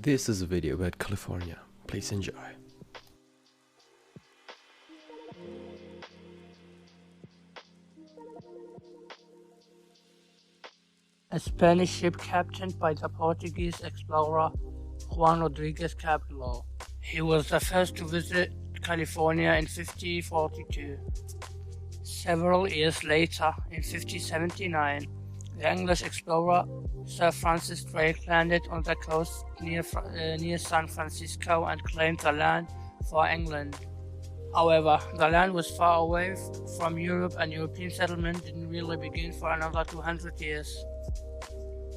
This is a video about California. Please enjoy. A Spanish ship captained by the Portuguese explorer Juan Rodriguez Cabral. He was the first to visit California in 1542. Several years later, in 1579, the English explorer Sir Francis Drake landed on the coast near San Francisco and claimed the land for England. However, the land was far away from Europe and European settlement didn't really begin for another 200 years.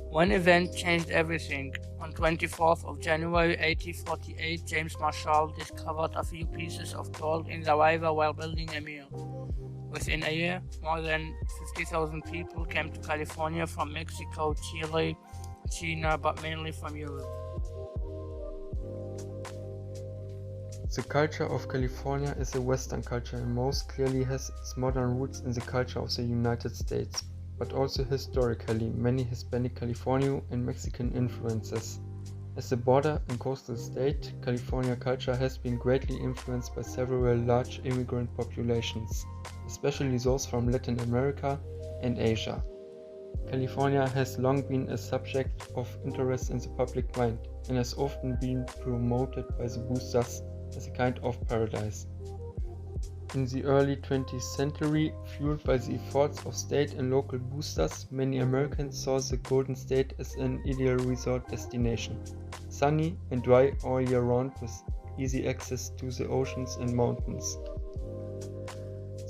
One event changed everything. On 24th of January 1848, James Marshall discovered a few pieces of gold in the river while building a mill. Within a year, more than 50,000 people came to California from Mexico, Chile, China, but mainly from Europe. The culture of California is a Western culture and most clearly has its modern roots in the culture of the United States, but also historically many Hispanic California and Mexican influences. As a border and coastal state, California culture has been greatly influenced by several large immigrant populations, especially those from Latin America and Asia. California has long been a subject of interest in the public mind and has often been promoted by the boosters as a kind of paradise. In the early 20th century, fueled by the efforts of state and local boosters, many Americans saw the Golden State as an ideal resort destination. Sunny and dry all year round with easy access to the oceans and mountains.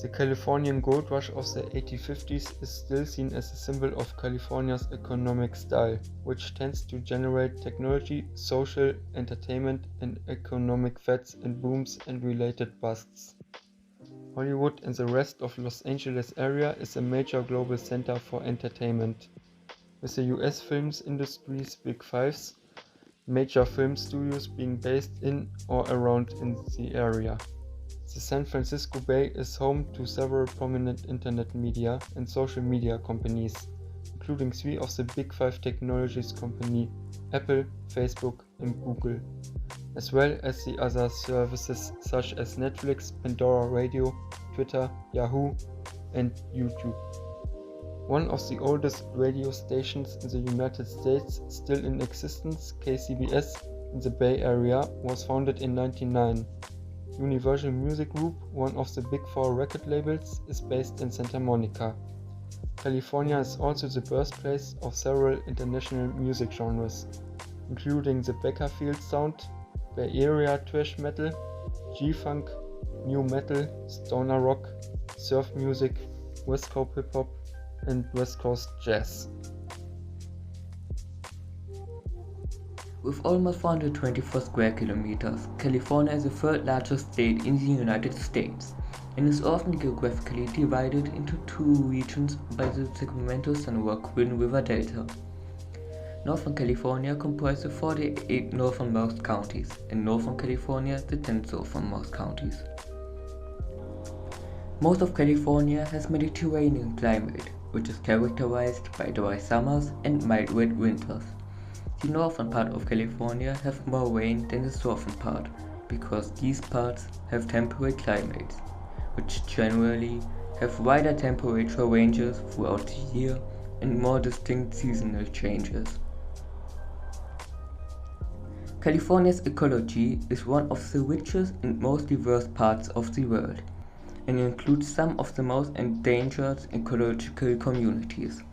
The Californian gold rush of the 1850s is still seen as a symbol of California's economic style, which tends to generate technology, social, entertainment, and economic fads and booms and related busts. Hollywood and the rest of Los Angeles area is a major global center for entertainment, with the US films industry's big fives, major film studios being based in or around in the area. The San Francisco Bay is home to several prominent internet media and social media companies, including three of the big five technologies companies Apple, Facebook, and Google, as well as the other services such as Netflix, Pandora Radio, Twitter, Yahoo, and YouTube. One of the oldest radio stations in the United States still in existence, KCBS, in the Bay Area, was founded in 1909. Universal Music Group, one of the big four record labels, is based in Santa Monica. California is also the birthplace of several international music genres, including the Bakersfield Sound, Bay Area thrash metal, G-funk, new metal, stoner rock, surf music, West Coast hip hop, and West Coast jazz. With almost 424 square kilometers, California is the third largest state in the United States and is often geographically divided into two regions by the Sacramento-San Joaquin River Delta. Northern California comprises the 48 northernmost counties and Northern California the 10 southernmost counties. Most of California has Mediterranean climate, which is characterized by dry summers and mild wet winters. The northern part of California have more rain than the southern part, because these parts have temperate climates, which generally have wider temperature ranges throughout the year and more distinct seasonal changes. California's ecology is one of the richest and most diverse parts of the world, and includes some of the most endangered ecological communities.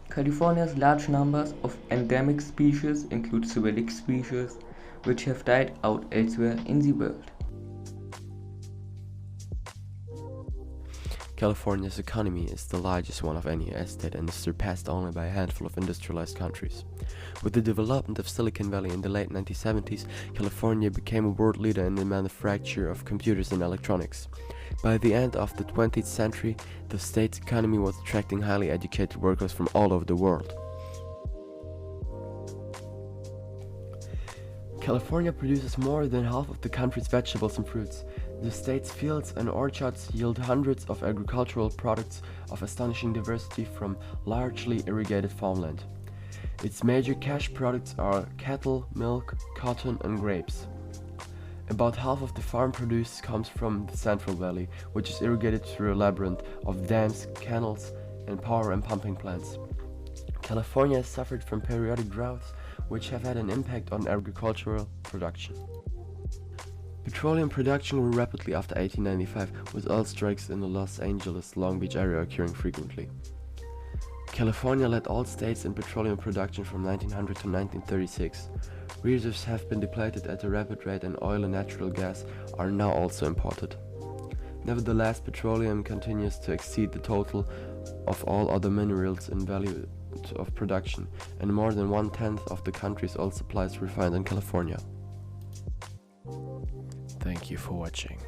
California's large numbers of endemic species include Cyrillic species, which have died out elsewhere in the world. California's economy is the largest one of any US state and is surpassed only by a handful of industrialized countries. With the development of Silicon Valley in the late 1970s, California became a world leader in the manufacture of computers and electronics. By the end of the 20th century, the state's economy was attracting highly educated workers from all over the world. California produces more than half of the country's vegetables and fruits. The state's fields and orchards yield hundreds of agricultural products of astonishing diversity from largely irrigated farmland. Its major cash products are cattle, milk, cotton, and grapes. About half of the farm produce comes from the Central Valley, which is irrigated through a labyrinth of dams, canals, and power and pumping plants. California has suffered from periodic droughts, which have had an impact on agricultural production. Petroleum production grew rapidly after 1895, with oil strikes in the Los Angeles, Long Beach area occurring frequently. California led all states in petroleum production from 1900 to 1936. Reserves have been depleted at a rapid rate, and oil and natural gas are now also imported. Nevertheless, petroleum continues to exceed the total of all other minerals in value of production, and more than 1/10 of the country's oil supply is refined in California. Thank you for watching.